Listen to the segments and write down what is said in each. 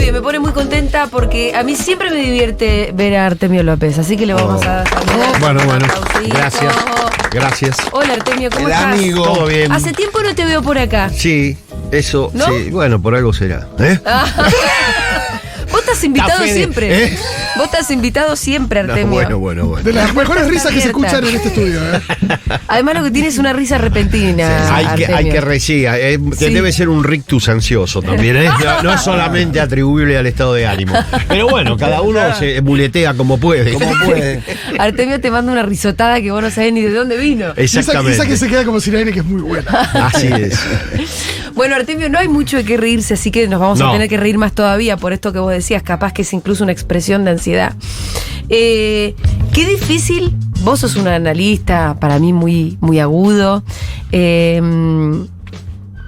bien, me pone muy contenta porque a mí siempre me divierte ver a Artemio López, así que le vamos a dar Bueno, un aplausito. Gracias. Hola Artemio, ¿cómo El estás? amigo. Todo bien. Hace tiempo no te veo por acá. Sí, eso, ¿No? sí, bueno, por algo será. Vos estás invitado Está Fede, siempre. ¿eh? Vos estás invitado siempre, Artemio. Bueno. De las mejores risas que se abierta. escuchan en este estudio. Además lo que tiene es una risa repentina. Hay que Artemio. que debe ser un rictus ansioso también, ¿eh? No es solamente atribuible al estado de ánimo. Pero bueno, cada uno se muletea como puede. Artemio te manda una risotada que vos no sabés ni de dónde vino. Exactamente. Esa que se queda como sin aire, que es muy buena. Así es. Bueno, Artemio, no hay mucho de qué reírse, así que nos vamos a No. tener que reír más todavía por esto que vos decías, capaz que es incluso una expresión de ansiedad. Qué difícil, vos sos un analista, para mí muy, muy agudo.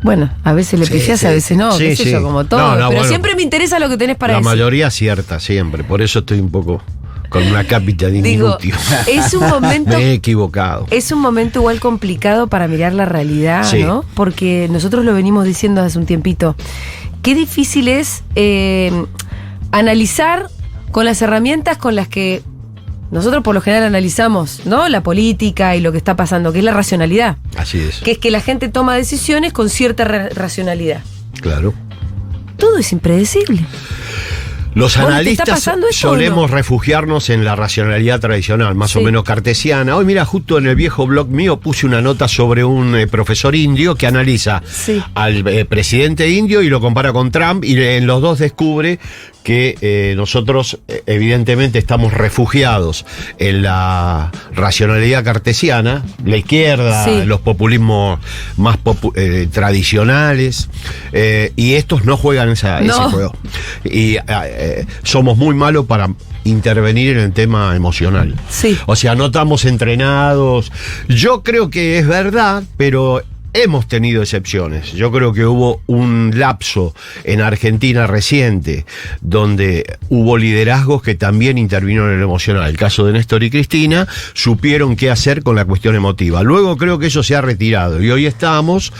Bueno, a veces le pifiás, a veces no, qué sé yo, como todo. Pero bueno, siempre me interesa lo que tenés para la decir. mayoría acierta siempre, por eso estoy un poco con una cápita de Digo, inútil. es un momento. Me he equivocado. Es un momento igual complicado para mirar la realidad, Sí. ¿no? Porque nosotros lo venimos diciendo hace un tiempito. Qué difícil es analizar con las herramientas con las que nosotros por lo general analizamos, ¿no? La política y lo que está pasando, que es la racionalidad. Así es. Que es que la gente toma decisiones con cierta racionalidad. Claro. Todo es impredecible. Los ¿Vos te está analistas pasando esto solemos o no? refugiarnos en la racionalidad tradicional, más Sí. o menos cartesiana. Hoy, mira, justo en el viejo blog mío puse una nota sobre un profesor indio que analiza Sí. al presidente indio y lo compara con Trump, y en los dos descubre que nosotros evidentemente estamos refugiados en la racionalidad cartesiana, la izquierda, Sí. los populismos más tradicionales, y estos no juegan ese No. juego. Y somos muy malos para intervenir en el tema emocional. Sí. O sea, no estamos entrenados. Yo creo que es verdad, pero hemos tenido excepciones. Yo creo que hubo un lapso en Argentina reciente donde hubo liderazgos que también intervinieron en lo emocional. El caso de Néstor y Cristina supieron qué hacer con la cuestión emotiva. Luego creo que eso se ha retirado y hoy estamos...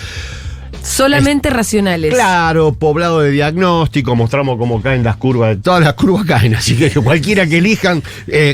Solamente racionales. Claro, poblado de diagnóstico, mostramos cómo caen las curvas, todas las curvas caen, así que cualquiera que elijan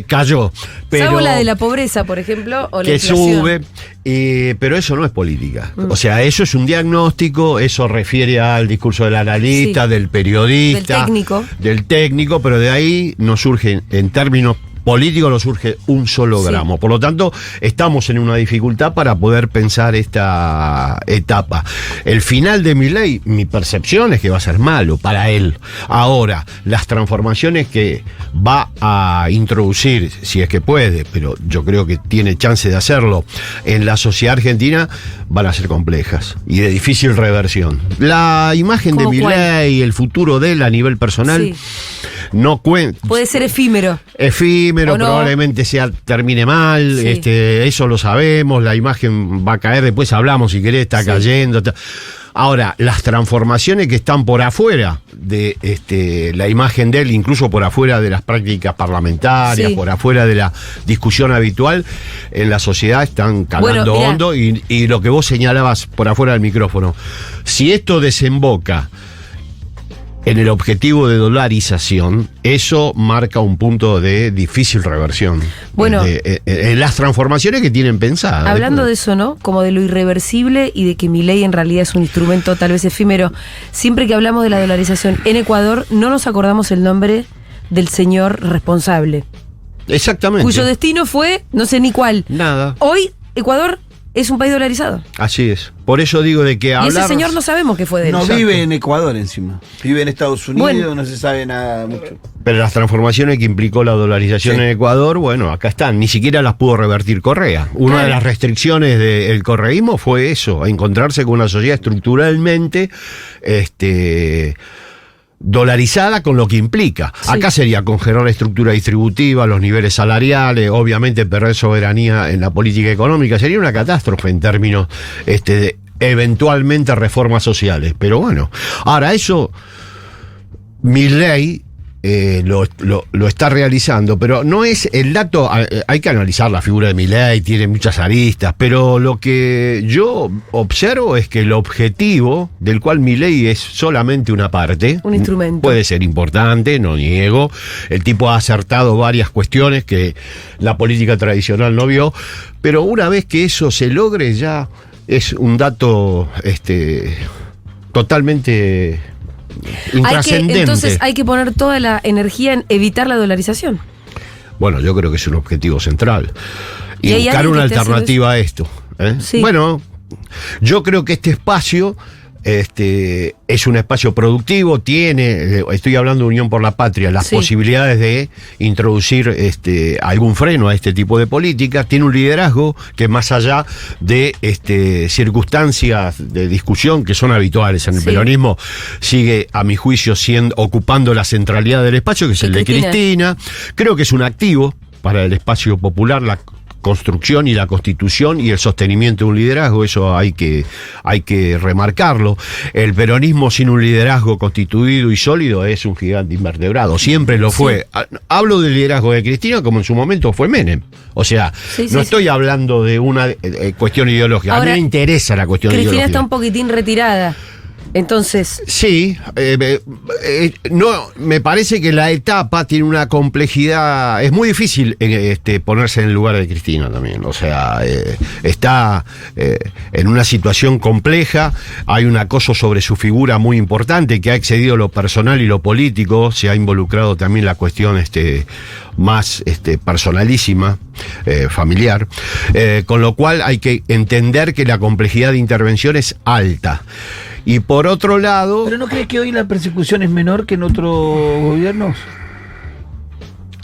cayó. Pero Salvo la de la pobreza, por ejemplo, o la que inflación. sube, pero eso no es política. O sea, eso es un diagnóstico, eso refiere al discurso del analista, Sí. del periodista, Del técnico. del técnico, pero de ahí no surge, en términos políticos, no surge un solo Sí. gramo. Por lo tanto, estamos en una dificultad para poder pensar esta etapa. El final de Milei, mi percepción es que va a ser malo para él. Ahora, las transformaciones que va a introducir, si es que puede, pero yo creo que tiene chance de hacerlo, en la sociedad argentina, van a ser complejas y de difícil reversión. La imagen de ¿Cómo cuál? Milei, el futuro de él a nivel personal, Sí. no cuenta. Puede ser efímero. Efímero, ¿O no? probablemente termine mal, Sí. Eso lo sabemos, la imagen va a caer, después hablamos si querés, está Sí. cayendo. Ahora, las transformaciones que están por afuera de la imagen de él, incluso por afuera de las prácticas parlamentarias, Sí. por afuera de la discusión habitual, en la sociedad están calando Bueno, mirá. hondo, y lo que vos señalabas por afuera del micrófono, si esto desemboca en el objetivo de dolarización, eso marca un punto de difícil reversión. Bueno. En las transformaciones que tienen pensadas. Hablando de eso, ¿no? Como de lo irreversible y de que mi ley en realidad es un instrumento tal vez efímero. Siempre que hablamos de la dolarización en Ecuador, no nos acordamos el nombre del señor responsable. Exactamente. Cuyo destino fue, no sé ni cuál. Nada. Hoy, Ecuador es un país dolarizado. Así es. Por eso digo de que Y hablar... ese señor no sabemos qué fue de él. No Exacto. vive en Ecuador encima. Vive en Estados Unidos, Bueno. no se sabe nada mucho. Pero las transformaciones que implicó la dolarización Sí. en Ecuador, bueno, acá están. Ni siquiera las pudo revertir Correa. Una Claro. de las restricciones del correísmo fue eso, a encontrarse con una sociedad estructuralmente dolarizada, con lo que implica. Sí. Acá sería congelar la estructura distributiva, los niveles salariales, obviamente perder soberanía en la política económica. Sería una catástrofe en términos de eventualmente reformas sociales. Pero bueno, ahora eso, Milei lo está realizando, pero no es el dato. Hay que analizar la figura de Milei, tiene muchas aristas, pero lo que yo observo es que el objetivo del cual Milei es solamente una parte, un instrumento, puede ser importante, no niego. El tipo ha acertado varias cuestiones que la política tradicional no vio, pero una vez que eso se logre ya es un dato totalmente intrascendente. Entonces hay que poner toda la energía en evitar la dolarización. Bueno, yo creo que es un objetivo central. Y hay buscar alguien una que esté alternativa a esto. Sí. Bueno, yo creo que este espacio es un espacio productivo, tiene, estoy hablando de Unión por la Patria, las posibilidades de introducir algún freno a este tipo de políticas, tiene un liderazgo que más allá de circunstancias de discusión que son habituales en el peronismo, sigue a mi juicio ocupando la centralidad del espacio, que es el de Cristina. Creo que es un activo para el espacio popular, la construcción y la constitución y el sostenimiento de un liderazgo, eso hay que remarcarlo. El peronismo sin un liderazgo constituido y sólido es un gigante invertebrado, siempre lo fue. Hablo del liderazgo de Cristina como en su momento fue Menem, o sea, no estoy hablando de una cuestión ideológica. Ahora, a mí me interesa la cuestión Cristina ideológica. Está un poquitín retirada. Entonces. Sí, no, me parece que la etapa tiene una complejidad. Es muy difícil ponerse en el lugar de Cristina también. O sea, está en una situación compleja. Hay un acoso sobre su figura muy importante que ha excedido lo personal y lo político. Se ha involucrado también la cuestión más personalísima, familiar. Con lo cual hay que entender que la complejidad de intervención es alta. Y por otro lado... ¿Pero no crees que hoy la persecución es menor que en otros gobiernos?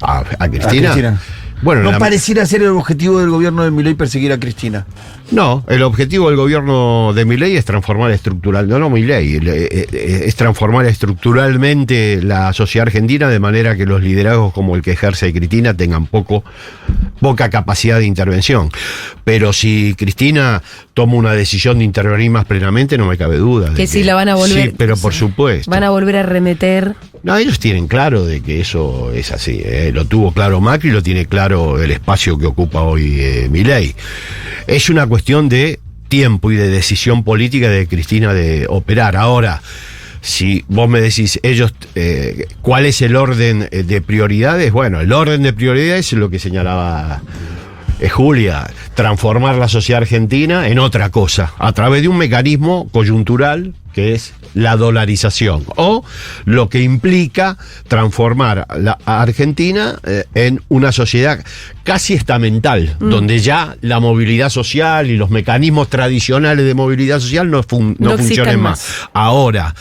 ¿A Cristina? Bueno, no pareciera ser el objetivo del gobierno de Milei perseguir a Cristina. No, el objetivo del gobierno de Milei es transformar es transformar estructuralmente la sociedad argentina de manera que los liderazgos como el que ejerce Cristina tengan poca capacidad de intervención. Pero si Cristina toma una decisión de intervenir más plenamente, no me cabe duda. Que sí la van a volver. Sí, pero por supuesto. Van a volver a remeter. No, ellos tienen claro de que eso es así. Lo tuvo claro Macri, lo tiene claro el espacio que ocupa hoy Milei. Es una cuestión de tiempo y de decisión política de Cristina de operar. Ahora, si vos me decís, ¿cuál es el orden de prioridades? Bueno, el orden de prioridades es lo que señalaba Julia, transformar la sociedad argentina en otra cosa, a través de un mecanismo coyuntural que es la dolarización, o lo que implica transformar a Argentina en una sociedad casi estamental, donde ya la movilidad social y los mecanismos tradicionales de movilidad social no funcionen más. Ahora,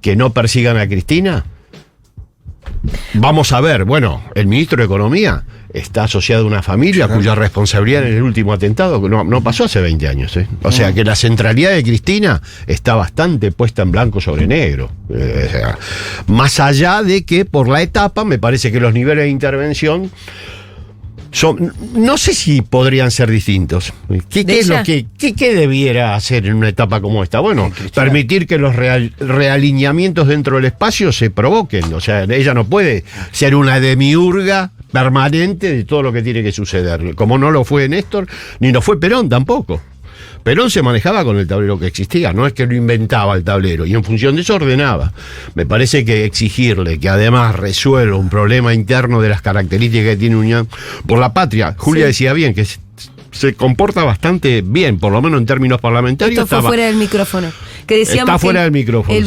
que no persigan a Cristina, vamos a ver, bueno, el ministro de Economía está asociado a una familia cuya responsabilidad en el último atentado no pasó hace 20 años. O sea que la centralidad de Cristina está bastante puesta en blanco sobre negro. O sea, más allá de que por la etapa me parece que los niveles de intervención no sé si podrían ser distintos. ¿Qué debiera hacer en una etapa como esta? Bueno, permitir que los realineamientos dentro del espacio se provoquen. O sea, ella no puede ser una demiurga permanente de todo lo que tiene que suceder, como no lo fue Néstor, ni lo fue Perón tampoco. Perón se manejaba con el tablero que existía, no es que lo inventaba el tablero, y en función de eso ordenaba. Me parece que exigirle que además resuelva un problema interno de las características que tiene Unión por la Patria, Julia decía bien que se comporta bastante bien, por lo menos en términos parlamentarios. Esto fue fuera del micrófono. Que decíamos está fuera del micrófono.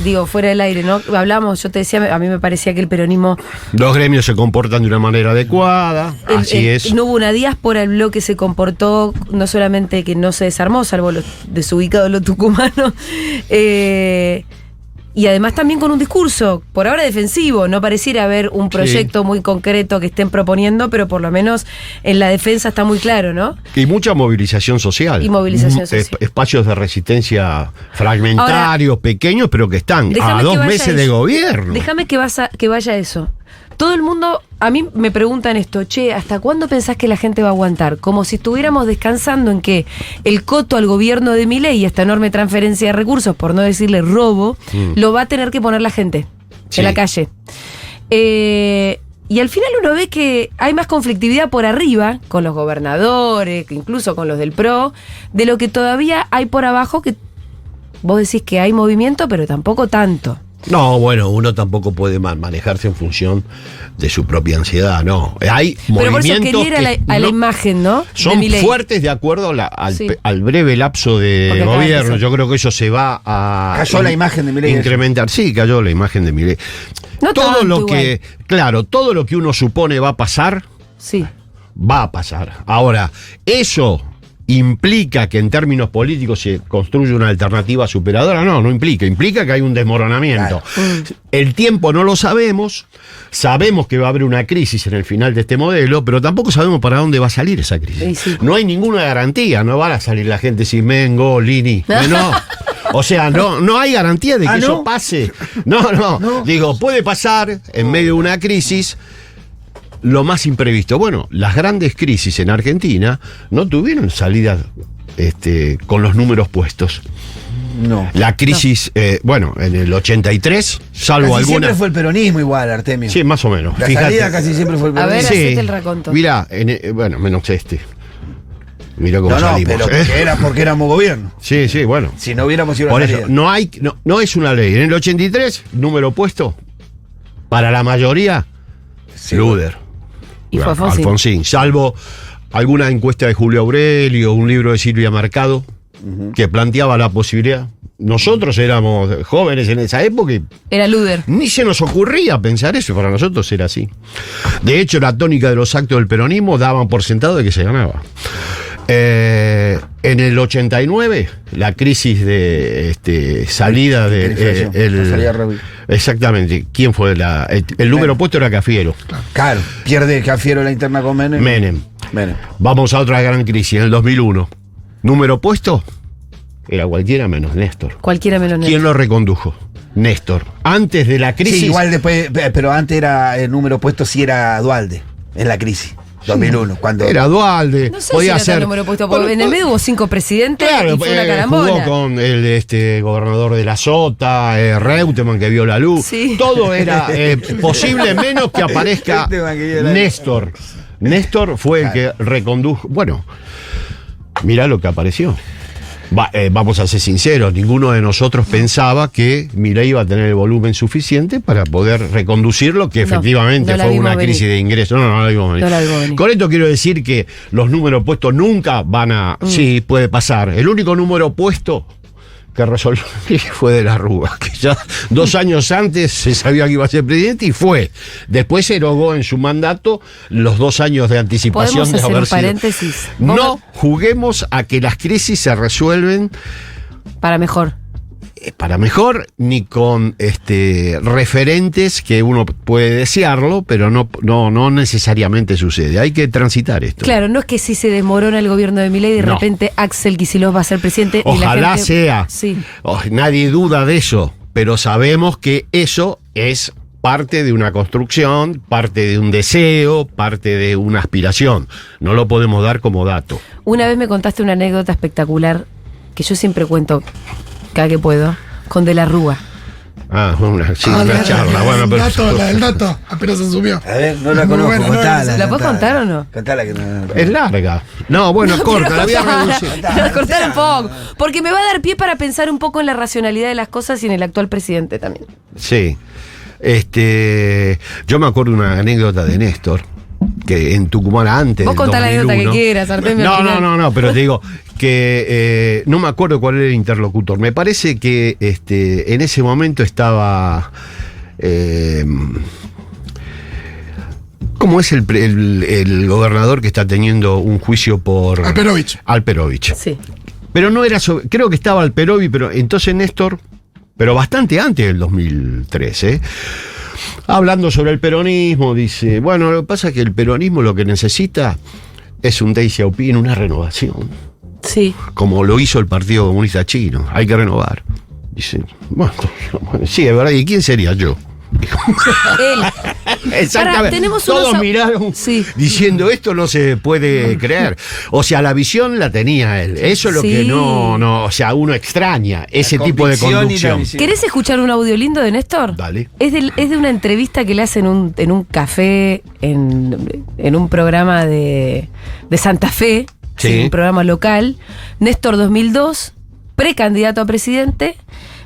Digo, fuera del aire, ¿no? Hablamos, yo te decía, a mí me parecía que el peronismo. Los gremios se comportan de una manera adecuada, así es. No hubo una diáspora, el bloque se comportó, no solamente que no se desarmó, salvo los desubicados, los tucumanos. Y además también con un discurso, por ahora defensivo, no pareciera haber un proyecto muy concreto que estén proponiendo, pero por lo menos en la defensa está muy claro, ¿no? Y mucha movilización social. Y movilización social. Espacios de resistencia fragmentarios, ahora, pequeños, pero que están a 2 meses de gobierno. Déjame que vaya eso. Todo el mundo, a mí me preguntan esto, ¿hasta cuándo pensás que la gente va a aguantar? Como si estuviéramos descansando en que el coto al gobierno de Milei y esta enorme transferencia de recursos, por no decirle robo, lo va a tener que poner la gente. Sí. en la calle. Y al final uno ve que hay más conflictividad por arriba, con los gobernadores, incluso con los del PRO, de lo que todavía hay por abajo, que vos decís que hay movimiento, pero tampoco tanto. No, bueno, uno tampoco puede manejarse en función de su propia ansiedad, no. Hay Pero por eso movimientos quería ir a la no- imagen, ¿no? son de Milei. fuertes de acuerdo Sí. al breve lapso de Porque acaba de gobierno. empezar. Yo creo que eso se va a Cayó la imagen de Milei. incrementar. Sí, cayó la imagen de Milei. No Todo tanto, lo que, claro, todo lo que uno supone va a pasar, Sí. va a pasar. Ahora, eso implica que en términos políticos se construye una alternativa superadora. No implica. Implica que hay un desmoronamiento. El tiempo no lo sabemos. Sabemos que va a haber una crisis en el final de este modelo, pero tampoco sabemos para dónde va a salir esa crisis. Sí. No hay ninguna garantía. No van a salir la gente Simengo, Lini. No. O sea, no hay garantía de que eso ¿no? pase. No. Digo, puede pasar en medio de una crisis lo más imprevisto. Bueno, las grandes crisis en Argentina no tuvieron salida con los números puestos. No. La crisis, bueno, en el 83, salvo Casi alguna. siempre fue el peronismo igual, Artemio. Sí, más o menos. La Fíjate. salida casi siempre fue el A ver, peronismo. hacete el raconto. Mirá, bueno, menos este. Mirá cómo No, salimos. pero porque éramos gobierno. Sí, bueno. Si no hubiéramos ido a Por la eso, salida. no es una ley. En el 83, número puesto, para la mayoría, Sí, Luder. Y fue Alfonsín. Salvo alguna encuesta de Julio Aurelio, un libro de Silvia Mercado, que planteaba la posibilidad. Nosotros éramos jóvenes en esa época y Era Luder. ni se nos ocurría pensar eso, para nosotros era así. De hecho, la tónica de los actos del peronismo daban por sentado de que se ganaba. En el 89, la crisis de salida de La salida de Raúl. exactamente. ¿Quién fue el número puesto era Cafiero? Claro, pierde Cafiero la interna con Menem. Menem. Menem. Vamos a otra gran crisis en el 2001. Número puesto era cualquiera menos Néstor. Cualquiera menos Néstor. ¿Quién lo recondujo? Néstor. Antes de la crisis. Sí, igual después, pero antes era el número puesto, sí era Dualde, en la crisis. 2001, cuando... Era Dualde. No sé podía si era ser. tan número puesto, porque en el medio hubo 5 presidentes y fue una carambola. Jugó con el gobernador de la Sota, Reutemann que vio la luz. Sí. Todo era posible menos que aparezca Reutemann que vio la luz. Néstor. Néstor fue el que recondujo. Bueno, mirá lo que apareció. Vamos a ser sinceros, ninguno de nosotros pensaba que Milei iba a tener el volumen suficiente para poder reconducirlo, que efectivamente no la fue vimos una venir. crisis de ingresos. No la vimos venir. No la vimos venir. Con esto quiero decir que los números puestos nunca van a... Sí, puede pasar. El único número puesto que resolvió fue de la Rúa, que ya 2 años antes se sabía que iba a ser presidente y fue. Después se erogó en su mandato los 2 años de anticipación Podemos de hacer haber un sido. paréntesis. No juguemos a que las crisis se resuelven Para mejor. para mejor, ni con referentes que uno puede desearlo, pero no necesariamente sucede. Hay que transitar esto. Claro, no es que si se desmorona el gobierno de Milei, de No. repente Axel Kicillof va a ser presidente. y la Ojalá gente- sea. Sí. Nadie duda de eso, pero sabemos que eso es parte de una construcción, parte de un deseo, parte de una aspiración. No lo podemos dar como dato. Una vez me contaste una anécdota espectacular que yo siempre cuento cada que puedo, con De la Rúa. Una charla. Bueno, pero La del dato, apenas asumió. A ver, no la Muy conozco, buena, contala. ¿La puedes contar o no? Contala que no... es larga. No, bueno, corta, la voy a reducir. Cortar un poco. Porque me va a dar pie para pensar un poco en la racionalidad de las cosas y en el actual presidente también. Sí. Yo me acuerdo una anécdota de Néstor, que en Tucumán antes Vos del contá la anécdota que 2001. quieras, Artemio, al final. No, pero te digo que no me acuerdo cuál era el interlocutor. Me parece que en ese momento estaba... ¿Cómo es el gobernador que está teniendo un juicio por... Alperovich. Sí. Pero no era creo que estaba Alperovich, pero entonces Néstor, pero bastante antes del 2013, hablando sobre el peronismo, dice, bueno, lo que pasa es que el peronismo lo que necesita es un Deng Xiaoping, una renovación, Sí. como lo hizo el Partido Comunista Chino, hay que renovar. Dice, bueno, sí, es verdad, ¿y quién sería yo? dijo. Él. Exactamente. Pará, tenemos Todos unos- miraron Sí. diciendo esto no se puede creer. O sea, la visión la tenía él. Eso es lo Sí. que no, o sea, uno extraña ese tipo de convicción y la conducción. visión. ¿Querés escuchar un audio lindo de Néstor? Dale. Es de una entrevista que le hacen en un café, en un programa de Santa Fe, Sí. un programa local. Néstor 2002, precandidato a presidente.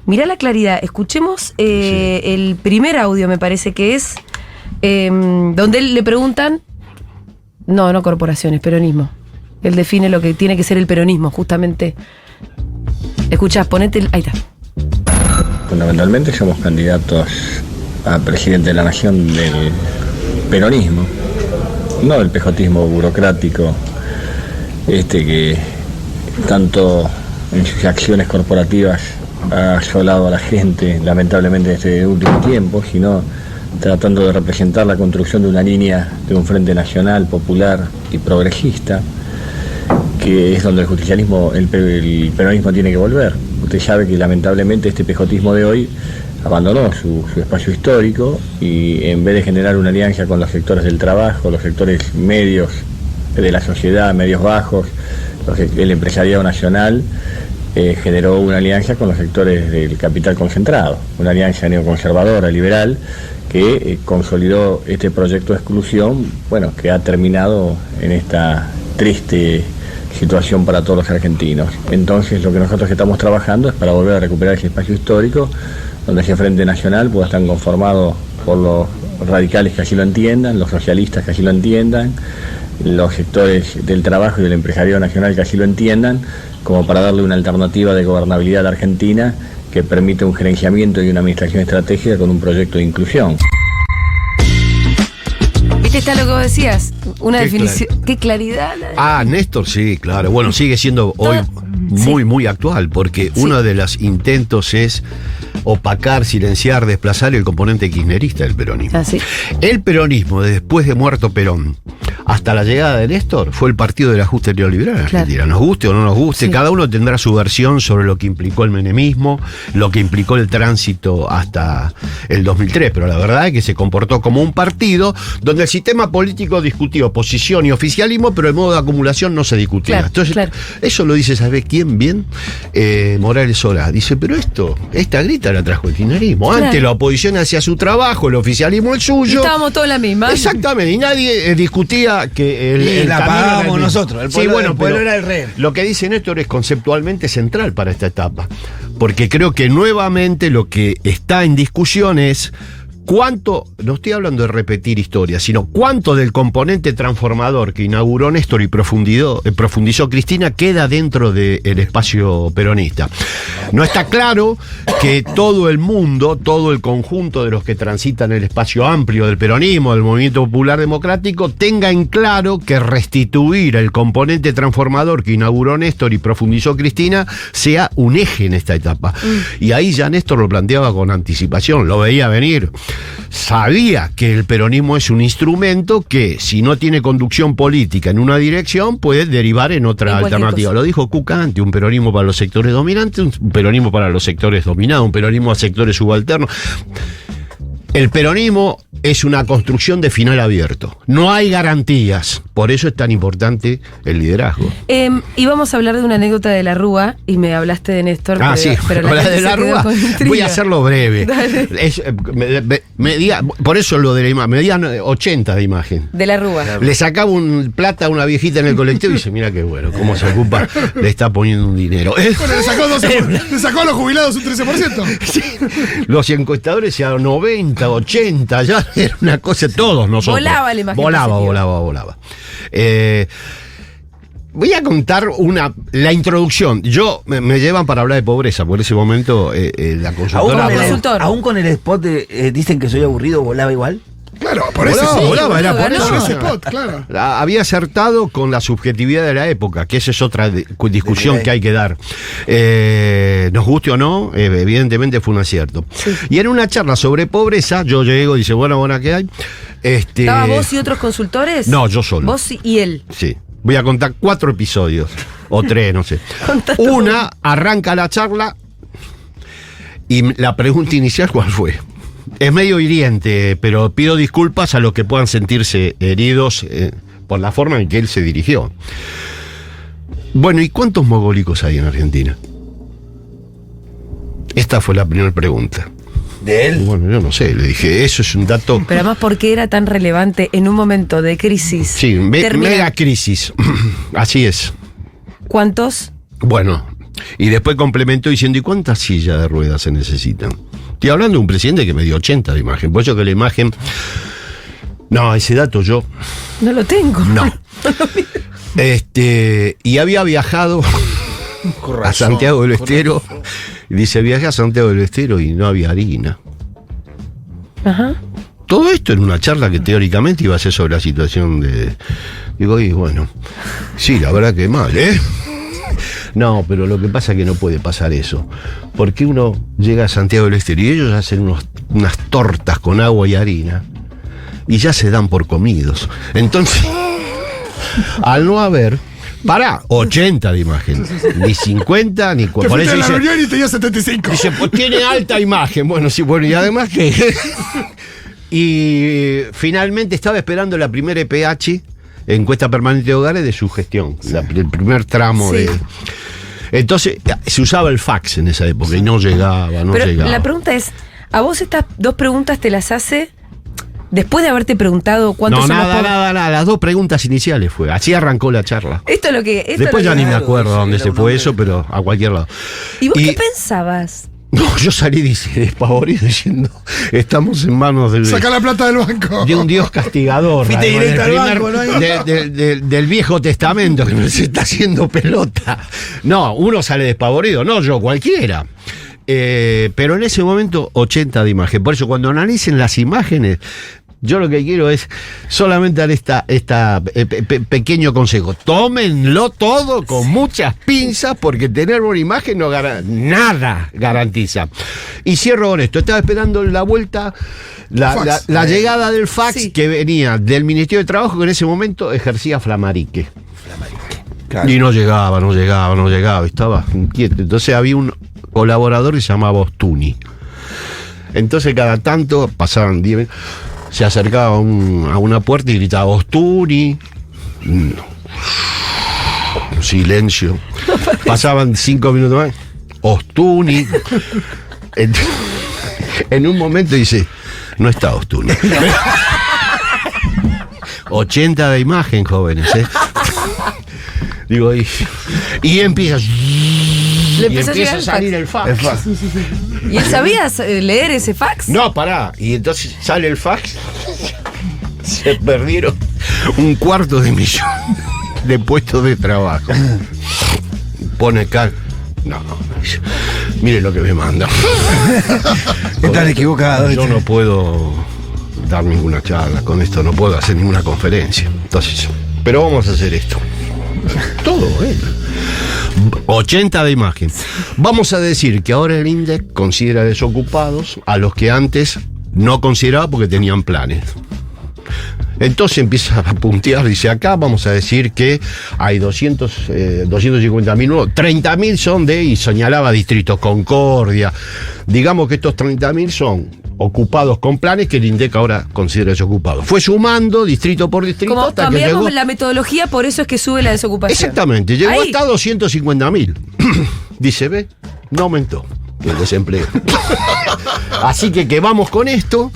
Mirá la claridad. Escuchemos el primer audio, me parece que es, donde él le preguntan, no corporaciones, peronismo. Él define lo que tiene que ser el peronismo, justamente. Escuchás, ahí está. Fundamentalmente somos candidatos a presidente de la nación del peronismo, no del pejotismo burocrático, que tanto en sus acciones corporativas ha asolado a la gente, lamentablemente, en este último tiempo, sino tratando de representar la construcción de una línea de un frente nacional, popular y progresista, que es donde el justicialismo, el peronismo tiene que volver. Usted sabe que lamentablemente este pejotismo de hoy abandonó su espacio histórico y en vez de generar una alianza con los sectores del trabajo, los sectores medios de la sociedad, medios bajos, el empresariado nacional, generó una alianza con los sectores del capital concentrado, una alianza neoconservadora, liberal, que consolidó este proyecto de exclusión, que ha terminado en esta triste situación para todos los argentinos. Entonces, lo que nosotros estamos trabajando es para volver a recuperar ese espacio histórico, donde ese Frente Nacional pueda estar conformado por los radicales que así lo entiendan, los socialistas que así lo entiendan, los sectores del trabajo y del empresariado nacional que así lo entiendan, como para darle una alternativa de gobernabilidad a la Argentina que permite un gerenciamiento y una administración estratégica con un proyecto de inclusión. ¿Viste? Está lo que vos decías. Una Qué definición. Qué claridad. Néstor, sí, claro. Bueno, sigue siendo hoy muy actual, porque uno de los intentos es opacar, silenciar, desplazar el componente kirchnerista del peronismo. Ah, sí. El peronismo, después de muerto Perón, hasta la llegada de Néstor, fue el partido del ajuste neoliberal en Argentina. Nos guste o no nos guste, cada uno tendrá su versión sobre lo que implicó el menemismo, lo que implicó el tránsito hasta el 2003, pero la verdad es que se comportó como un partido donde el sistema político discutió oposición y oficialismo, pero el modo de acumulación no se discutía. Claro, Entonces, eso lo dice, ¿sabes quién bien? Morales Solá. Dice, pero esta grita la trajo el kirchnerismo. Claro. Antes la oposición hacía su trabajo, el oficialismo el suyo. Estábamos todos en la misma. Exactamente, y nadie discutía que el la camino era pagábamos el mismo. nosotros, el pueblo pero era el rey. Lo que dice Néstor es conceptualmente central para esta etapa, porque creo que nuevamente lo que está en discusión es cuánto, no estoy hablando de repetir historias, sino cuánto del componente transformador que inauguró Néstor y profundizó Cristina queda dentro del espacio peronista. No está claro que todo el mundo, todo el conjunto de los que transitan el espacio amplio del peronismo, del movimiento popular democrático, tenga en claro que restituir el componente transformador que inauguró Néstor y profundizó Cristina sea un eje en esta etapa. Y ahí ya Néstor lo planteaba con anticipación, lo veía venir. Sabía que el peronismo es un instrumento que, si no tiene conducción política en una dirección, puede derivar en otra alternativa. Lo dijo Cuca antes, un peronismo para los sectores dominantes, un peronismo para los sectores dominados, un peronismo a sectores subalternos. El peronismo es una construcción de final abierto. No hay garantías. Por eso es tan importante el liderazgo. Y vamos a hablar de una anécdota de la Rúa, y me hablaste de Néstor. Pero la de la Rúa, voy a hacerlo breve. Por eso lo de la imagen, medía 80 de imagen. De la Rúa. Le sacaba un plata a una viejita en el colectivo y dice, mira qué bueno, cómo se ocupa, le está poniendo un dinero. Bueno, le sacó a los jubilados un 13%. Sí, los encuestadores decían 90, 80, ya era una cosa, todos nosotros. Volaba la imagen. Volaba. Voy a contar la introducción. Me llevan para hablar de pobreza, por ese momento la consultora. Aún con el spot dicen que soy aburrido, volaba igual. Claro, por eso sí. Volaba, era por Ganó eso. ese spot, claro. Había acertado con la subjetividad de la época, que esa es otra discusión que hay que dar. Nos guste o no, evidentemente fue un acierto. Sí. Y en una charla sobre pobreza, yo llego y dice, bueno, ¿qué hay? ¿Estabas vos y otros consultores? No, yo solo. Vos y él. Sí. Voy a contar 4 episodios, o 3, no sé. Arranca la charla y la pregunta inicial, ¿cuál fue? es medio hiriente, pero pido disculpas a los que puedan sentirse heridos por la forma en que él se dirigió. Bueno, ¿y cuántos mogólicos hay en Argentina? Esta fue la primera pregunta. ¿De él? Bueno, yo no sé, le dije, eso es un dato... Pero además, ¿por qué era tan relevante en un momento de crisis? Sí, mega crisis. Así es. ¿Cuántos? Bueno, y después complementó diciendo, ¿y cuántas sillas de ruedas se necesitan? Estoy hablando de un presidente que me dio 80 de imagen. Por eso que la imagen... No, ese dato yo... No lo tengo. No. Y había viajado a Santiago del Estero. Y dice, viajé a Santiago del Estero y no había harina. Ajá. Todo esto en una charla que teóricamente iba a ser sobre la situación de... Digo, y bueno, sí, la verdad que mal, ¿eh? No, pero lo que pasa es que no puede pasar eso. Porque uno llega a Santiago del Estero y ellos hacen unas tortas con agua y harina y ya se dan por comidos. Entonces, al no haber... Pará, 80 de imagen. Ni 50, ni 40. Te fuiste a la reunión y tenía 75. Dice, pues tiene alta imagen. Bueno, sí, bueno, y además que... Y finalmente estaba esperando la primera EPH, encuesta permanente de hogares, de su gestión. El primer tramo Sí. de... Entonces, se usaba el fax en esa época y no llegaba. Pero la pregunta es, ¿a vos estas dos preguntas te las hace después de haberte preguntado cuántos No, somos nada. Las dos preguntas iniciales fue. Así arrancó la charla. Esto es lo que... esto Después es lo ya que- ni me acuerdo a dónde era se un fue hombre. eso, pero a cualquier lado. ¿Y vos qué pensabas? No, yo salí despavorido diciendo, estamos en manos Saca la plata del banco. de un Dios castigador. Fuiste además, directo del al banco, ¿no? del Viejo Testamento que nos está haciendo pelota. No, uno sale despavorido, no yo, cualquiera. Pero en ese momento 80 de imagen. Por eso cuando analicen las imágenes, yo lo que quiero es solamente dar esta pequeño consejo. Tómenlo todo con muchas pinzas porque tener una imagen no nada garantiza. Y cierro con esto. Estaba esperando la vuelta, Fax. la llegada del fax Sí. que venía del Ministerio de Trabajo que en ese momento ejercía Flamarique. Claro. Y no llegaba. Estaba inquieto. Entonces había un colaborador que se llamaba Ostuni. Entonces cada tanto pasaban 10 minutos. Se acercaba a una puerta y gritaba Ostuni. Silencio. Pasaban 5 minutos más. Ostuni. En un momento dice, no está Ostuni. 80 de imagen, jóvenes, ¿eh? Digo, y empieza. Y empezó a llegar empieza a el salir fax. el fax. El fax. ¿Y él sabía leer ese fax? No, pará. Y entonces sale el fax. Se perdieron 250.000 de puestos de trabajo. Pone acá. No. Mire lo que me manda. Están equivocados. Yo no puedo dar ninguna charla con esto, no puedo hacer ninguna conferencia. Entonces, pero vamos a hacer esto. Todo, 80 de imagen. Vamos a decir que ahora el INDEC considera desocupados a los que antes no consideraba porque tenían planes. Entonces empieza a puntear, dice acá vamos a decir que hay 250.000 nuevos, 30.000 son y señalaba distritos Concordia. Digamos que estos 30.000 son ocupados con planes que el INDEC ahora considera desocupados. Fue sumando distrito por distrito Como hasta que cambiamos llegó... la metodología, por eso es que sube la desocupación. Exactamente, llegó Ahí. hasta 250.000. Dice, ve, no aumentó el desempleo. Así que vamos con esto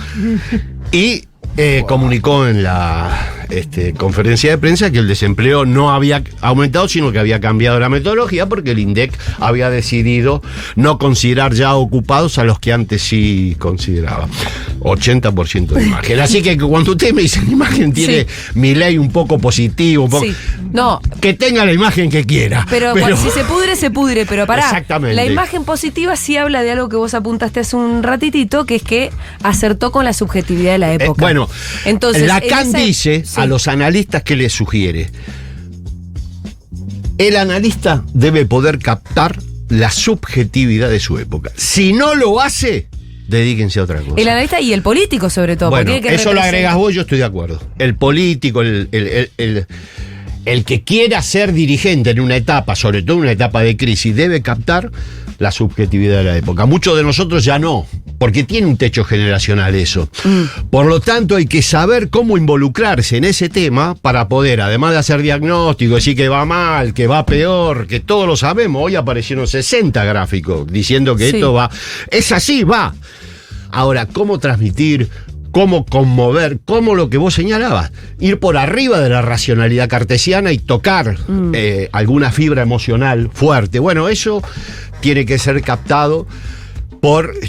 y comunicó en la conferencia de prensa que el desempleo no había aumentado, sino que había cambiado la metodología porque el INDEC había decidido no considerar ya ocupados a los que antes sí consideraba. 80% de imagen. Así que cuando usted me dice imagen tiene mi ley un poco positivo, un poco, Sí. No, que tenga la imagen que quiera. pero si se pudre, se pudre. Pero pará, Exactamente. la imagen positiva sí habla de algo que vos apuntaste hace un ratitito, que es que acertó con la subjetividad de la época. Bueno, entonces Lacan en esa- dice sí. a los analistas que les sugiere: el analista debe poder captar la subjetividad de su época. Si no lo hace, dedíquense a otra cosa. El analista y el político, sobre todo. Bueno, porque hay que eso lo representar- agregas vos, yo estoy de acuerdo. El político, el que quiera ser dirigente en una etapa, sobre todo en una etapa de crisis, debe captar la subjetividad de la época. Muchos de nosotros ya no, porque tiene un techo generacional eso. Por lo tanto, hay que saber cómo involucrarse en ese tema para poder, además de hacer diagnóstico, decir que va mal, que va peor, que todos lo sabemos. Hoy aparecieron 60 gráficos diciendo que esto va... Es así, va. Ahora, ¿cómo transmitir? ¿Cómo conmover? ¿Cómo lo que vos señalabas? Ir por arriba de la racionalidad cartesiana y tocar alguna fibra emocional fuerte. Bueno, eso tiene que ser captado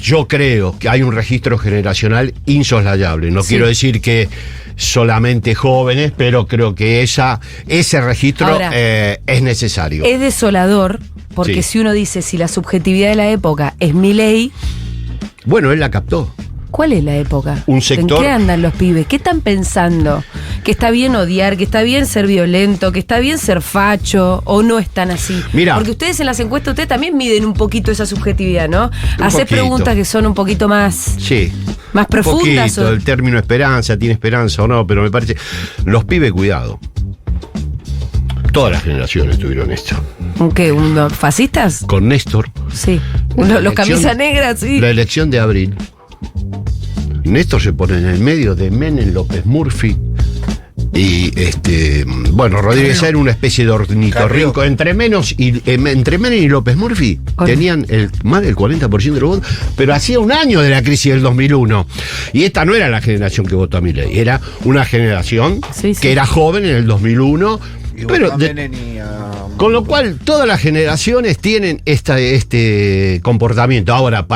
yo creo que hay un registro generacional insoslayable. No quiero decir que solamente jóvenes, pero creo que ese registro ahora, es necesario. Es desolador, porque si uno dice si la subjetividad de la época es Milei... Bueno, él la captó. ¿Cuál es la época? Un sector... ¿En qué andan los pibes? ¿Qué están pensando? ¿Que está bien odiar? ¿Que está bien ser violento? ¿Que está bien ser facho? ¿O no están así? Mirá. Porque ustedes en las encuestas, ustedes también miden un poquito esa subjetividad, ¿no? Hacer preguntas que son un poquito más... Sí. Más profundas. Un poquito, el término esperanza, tiene esperanza o no, pero me parece... Los pibes, cuidado. Todas las generaciones tuvieron esto. ¿Qué? ¿Unos fascistas? Con Néstor. Sí. Los camisas negras, sí. La elección de abril. Néstor se pone en el medio de Menem, López Murphy y Rodríguez era una especie de ornitorrinco. Entre Menem y López Murphy tenían más del 40% de los votos, pero hacía un año de la crisis del 2001. Y esta no era la generación que votó a Milei, era una generación que era joven en el 2001. Pero con lo cual todas las generaciones tienen este comportamiento. Ahora,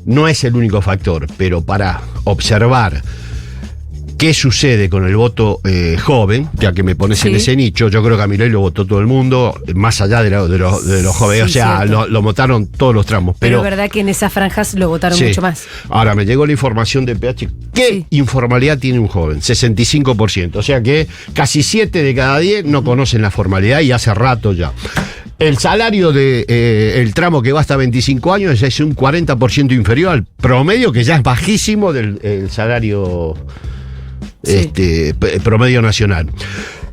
no es el único factor, pero para observar qué sucede con el voto joven, ya que me pones en ese nicho, yo creo que a Milei lo votó todo el mundo, más allá de los jóvenes, o sea, lo votaron todos los tramos. Pero es verdad que en esas franjas lo votaron mucho más. Ahora, me llegó la información de PH. ¿Qué informalidad tiene un joven? 65%, o sea que casi 7 de cada 10 no conocen la formalidad y hace rato ya. El salario el tramo que va hasta 25 años es un 40% inferior al promedio, que ya es bajísimo del salario promedio nacional.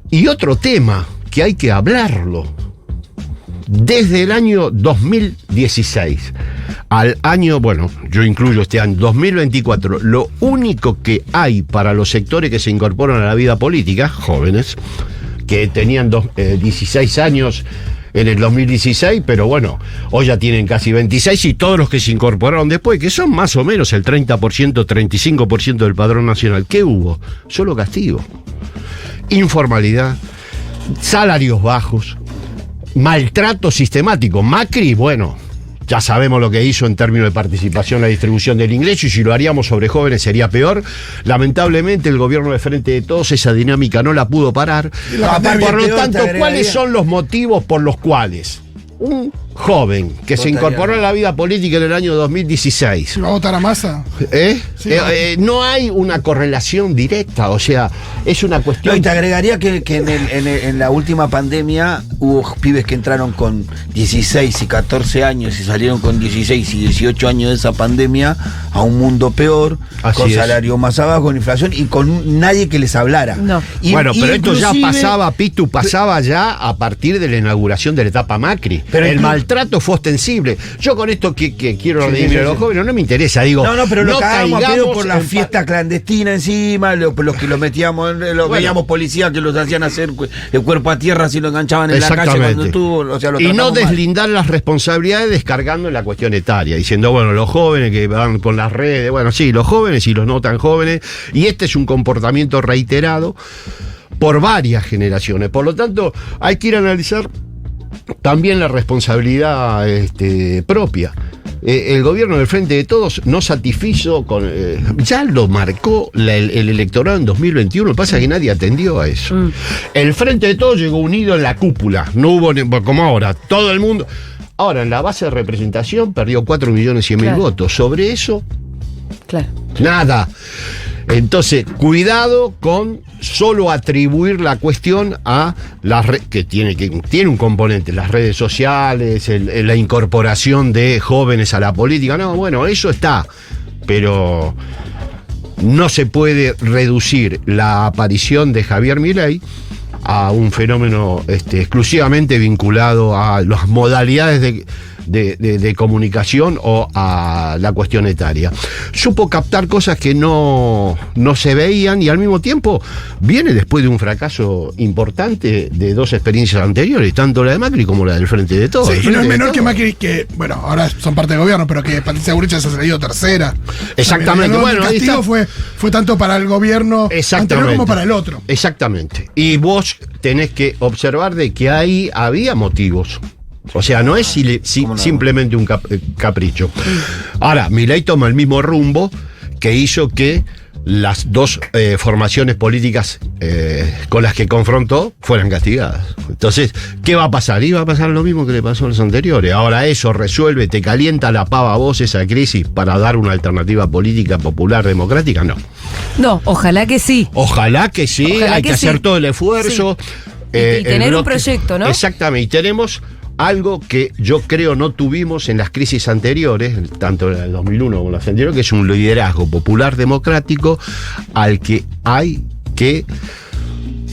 Y otro tema que hay que hablarlo. Desde el año 2016 al año, yo incluyo este año, 2024, lo único que hay para los sectores que se incorporan a la vida política, jóvenes, que tenían 16 años en el 2016, pero hoy ya tienen casi 26, y todos los que se incorporaron después, que son más o menos el 30%, 35% del padrón nacional. ¿Qué hubo? Solo castigo. Informalidad, salarios bajos, maltrato sistemático. Macri, ya sabemos lo que hizo en términos de participación en la distribución del ingreso, y si lo haríamos sobre jóvenes sería peor. Lamentablemente el gobierno de Frente de Todos esa dinámica no la pudo parar. Por lo tanto, ¿cuáles son los motivos por los cuales un joven que se incorporó a la vida política en el año 2016... ¿Va a votar a Massa? No hay una correlación directa, o sea, es una cuestión... Y te agregaría que en la última pandemia hubo pibes que entraron con 16 y 14 años y salieron con 16 y 18 años de esa pandemia a un mundo peor, con salario más abajo, con inflación y con nadie que les hablara. No. Pero esto ya pasaba ya a partir de la inauguración de la etapa Macri. Pero el maltrato fue ostensible. Yo con esto que quiero redimir a los jóvenes no me interesa, digo. Pero lo cagamos a pedo por la fiesta clandestina encima, los que los metíamos, veíamos policías que los hacían hacer el cuerpo a tierra si lo enganchaban en la calle cuando estuvo. O sea, y no deslindar las responsabilidades descargando en la cuestión etaria, diciendo, los jóvenes que van con las redes, los jóvenes y los no tan jóvenes, y este es un comportamiento reiterado por varias generaciones. Por lo tanto, hay que ir a analizar también la responsabilidad propia. El gobierno del Frente de Todos no satisfizo ya lo marcó el electorado en 2021, pasa que nadie atendió a eso. El Frente de Todos llegó unido en la cúpula, no hubo como ahora, todo el mundo. Ahora, en la base de representación perdió 4.100.000 votos. Sobre eso, nada. Entonces, cuidado con solo atribuir la cuestión a las redes, que tiene un componente, las redes sociales, la incorporación de jóvenes a la política. No, eso está, pero no se puede reducir la aparición de Javier Milei a un fenómeno exclusivamente vinculado a las modalidades de comunicación o a la cuestión etaria. Supo captar cosas que no se veían y al mismo tiempo viene después de un fracaso importante de dos experiencias anteriores, tanto la de Macri como la del Frente de Todos. Sí, y no es menor que Macri, que, bueno, ahora son parte del gobierno, pero que Patricia Bullrich se ha salido tercera. Exactamente. El Bueno, ahí castigo fue tanto para el gobierno anterior como para el otro. Exactamente. Y vos tenés que observar de que ahí había motivos. O sea, no es simplemente un capricho. Ahora, Milei toma el mismo rumbo que hizo que las dos formaciones políticas con las que confrontó fueran castigadas. Entonces, ¿qué va a pasar? Iba a pasar lo mismo que le pasó a los anteriores. Ahora eso resuelve, te calienta la pava a vos esa crisis para dar una alternativa política popular democrática, no. No, ojalá que sí. Ojalá que sí, Ojalá hay que sí. hacer todo el esfuerzo. Sí. Y tener un proyecto, ¿no? Exactamente, y tenemos algo que yo creo no tuvimos en las crisis anteriores, tanto en la del 2001 como en las anteriores, que es un liderazgo popular democrático al que hay que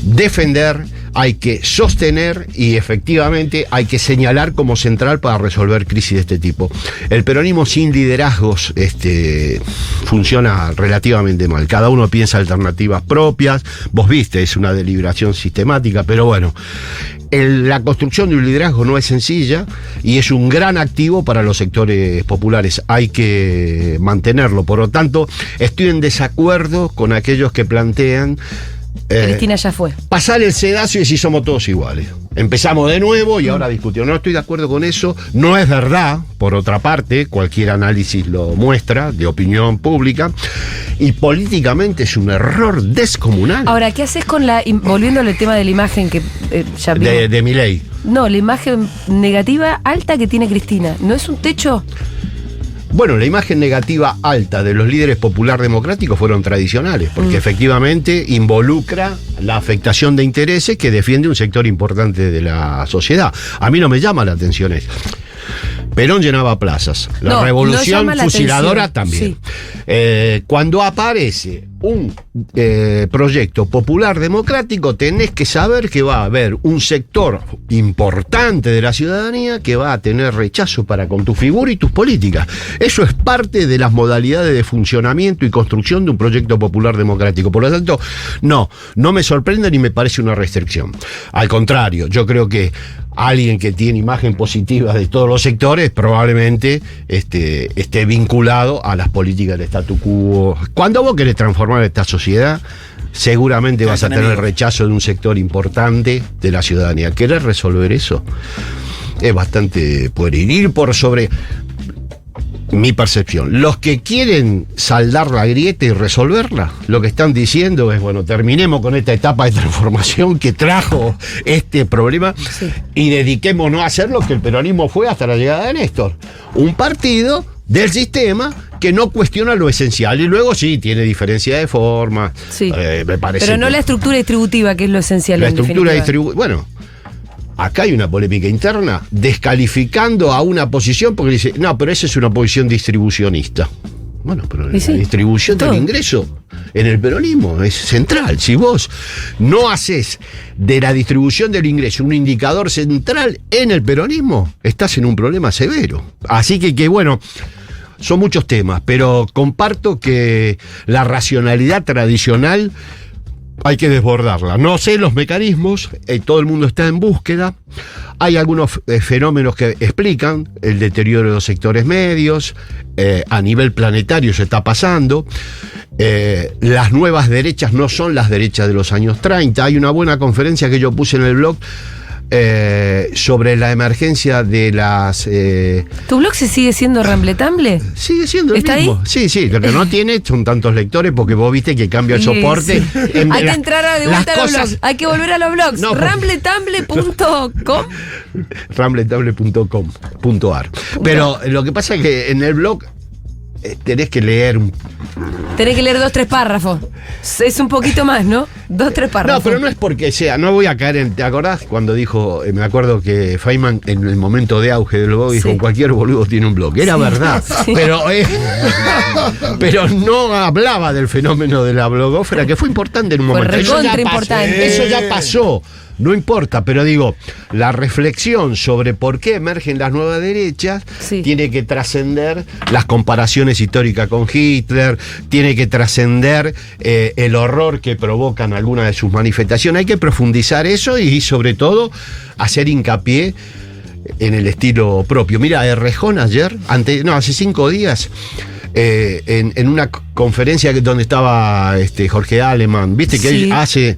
defender, hay que sostener y efectivamente hay que señalar como central para resolver crisis de este tipo. El peronismo sin liderazgos funciona relativamente mal. Cada uno piensa alternativas propias. Vos viste, es una deliberación sistemática, pero bueno, la construcción de un liderazgo no es sencilla y es un gran activo para los sectores populares. Hay que mantenerlo. Por lo tanto, estoy en desacuerdo con aquellos que plantean Cristina ya fue. pasar el sedazo y decir somos todos iguales. Empezamos de nuevo y ahora discutimos. No estoy de acuerdo con eso. No es verdad, por otra parte, cualquier análisis lo muestra, de opinión pública. Y políticamente es un error descomunal. Ahora, ¿qué haces con volviendo al tema de la imagen que ya vimos? de Milei. No, la imagen negativa alta que tiene Cristina. ¿No es un techo? Bueno, la imagen negativa alta de los líderes popular democráticos fueron tradicionales, porque efectivamente involucra la afectación de intereses que defiende un sector importante de la sociedad. A mí no me llama la atención eso. Perón llenaba plazas, la revolución fusiladora también. Sí. Cuando aparece un proyecto popular democrático, tenés que saber que va a haber un sector importante de la ciudadanía que va a tener rechazo para con tu figura y tus políticas. Eso es parte de las modalidades de funcionamiento y construcción de un proyecto popular democrático. Por lo tanto, no me sorprende ni me parece una restricción. Al contrario, yo creo que alguien que tiene imagen positiva de todos los sectores probablemente esté vinculado a las políticas del statu quo. Cuando vos querés transformar esta sociedad, seguramente vas a tener el rechazo de un sector importante de la ciudadanía. ¿Querés resolver eso? Es bastante pueril. Ir por sobre mi percepción. Los que quieren saldar la grieta y resolverla, lo que están diciendo es, bueno, terminemos con esta etapa de transformación que trajo este problema y dediquémonos a hacer lo que el peronismo fue hasta la llegada de Néstor. Un partido del sistema que no cuestiona lo esencial y luego sí tiene diferencia de forma. Sí. Me parece. Pero no la estructura distributiva, que es lo esencial. La estructura distributiva. Bueno. Acá hay una polémica interna descalificando a una posición porque dice, no, pero esa es una posición distribucionista. Bueno, pero la distribución del ingreso en el peronismo es central. Si vos no haces de la distribución del ingreso un indicador central en el peronismo, estás en un problema severo. Así que bueno, son muchos temas, pero comparto que la racionalidad tradicional hay que desbordarla. No sé los mecanismos, todo el mundo está en búsqueda. Hay algunos fenómenos que explican el deterioro de los sectores medios, a nivel planetario se está pasando. Las nuevas derechas no son las derechas de los años 30. Hay una buena conferencia que yo puse en el blog sobre la emergencia de las... ¿Tu blog se sigue siendo Rambletamble? Sigue siendo el ¿Está mismo. ahí? Sí, lo que no tiene son tantos lectores porque vos viste que cambia el soporte. Sí. Hay que entrar de vuelta a los blogs. Hay que volver a los blogs. No, Rambletamble.com Rambletamble.com.ar. Pero lo que pasa es que en el blog tenés que leer 2-3 párrafos. Es un poquito más, ¿no? 2, 3 párrafos. No, pero no es porque sea, no voy a caer en. ¿Te acordás cuando dijo, me acuerdo que Feynman en el momento de auge del blog dijo, Sí. cualquier boludo tiene un blog? Era verdad, Sí. pero no hablaba del fenómeno de la blogósfera, que fue importante en un Fue momento. recontra pasó, importante. eso ya pasó. No importa, pero digo, la reflexión sobre por qué emergen las nuevas derechas Sí. tiene que trascender las comparaciones históricas con Hitler, tiene que trascender el horror que provocan algunas de sus manifestaciones. Hay que profundizar eso y sobre todo hacer hincapié en el estilo propio. Mira, Errejón ayer, hace 5 días, en una conferencia donde estaba Jorge Alemán, viste que Sí.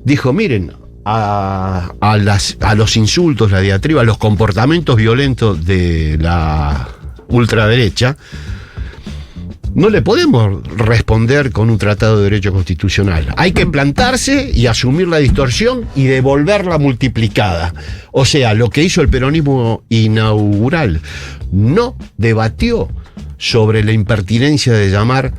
dijo, miren, a los insultos, la diatriba, los comportamientos violentos de la ultraderecha, no le podemos responder con un tratado de derecho constitucional. Hay que plantarse y asumir la distorsión y devolverla multiplicada. O sea, lo que hizo el peronismo inaugural, no debatió sobre la impertinencia de llamar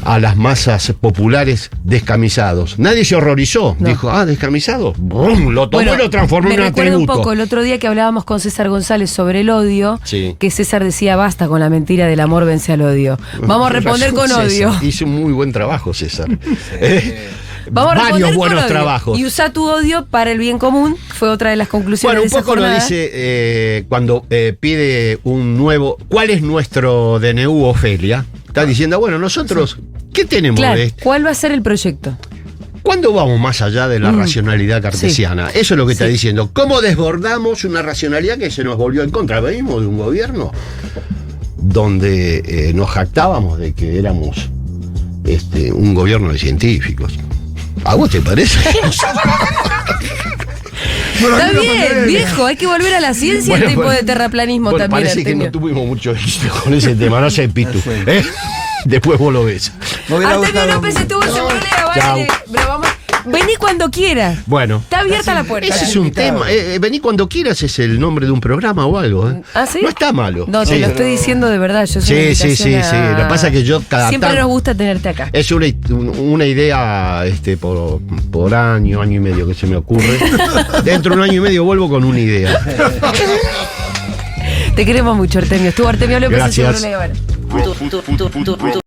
a las masas populares descamisados. Nadie se horrorizó. No. Dijo, descamisado. ¡Brum! Lo tomó y lo transformó en un me recuerda un atributo. poco el otro día que hablábamos con César González sobre el odio, Sí. que César decía, basta con la mentira del amor vence al odio. Vamos a responder con César, odio. Hizo un muy buen trabajo, César. Vamos a responder Varios con buenos odio. trabajos. Y usa tu odio para el bien común, fue otra de las conclusiones Bueno, un de esa poco lo jornada. dice cuando pide un nuevo. ¿Cuál es nuestro DNU, Ofelia? Está diciendo, bueno, nosotros, ¿qué tenemos Claro, de esto? ¿cuál va a ser el proyecto? ¿Cuándo vamos más allá de la racionalidad cartesiana? Eso es lo que está Sí. diciendo. ¿Cómo desbordamos una racionalidad que se nos volvió en contra? Venimos de un gobierno donde nos jactábamos de que éramos un gobierno de científicos. ¿A vos te parece? Bueno, Está a mí la bien, pandemia. viejo, hay que volver a la ciencia Bueno, en tiempo bueno. de terraplanismo Bueno, también. parece que Artemio. no tuvimos mucho éxito con ese tema, no sé, Pitu. Después vos lo ves. Me hubiera Artemio gustado- López estuvo en Sembrolea, Chau. vale. Pero vamos, vení cuando quieras. Bueno. Está abierta la puerta. Ese es un tema. Vení cuando quieras es el nombre de un programa o algo. ¿Ah, sí? No está malo. No, te Sí. lo estoy diciendo de verdad. Yo soy Sí, una sí, invitación sí. Lo que pasa es que yo cada Siempre tanto- nos gusta tenerte acá. Es una idea por año y medio que se me ocurre. Dentro de un año y medio vuelvo con una idea. Te queremos mucho, Artemio. Estuvo Artemio López en Gracias. Sembrolea, bueno.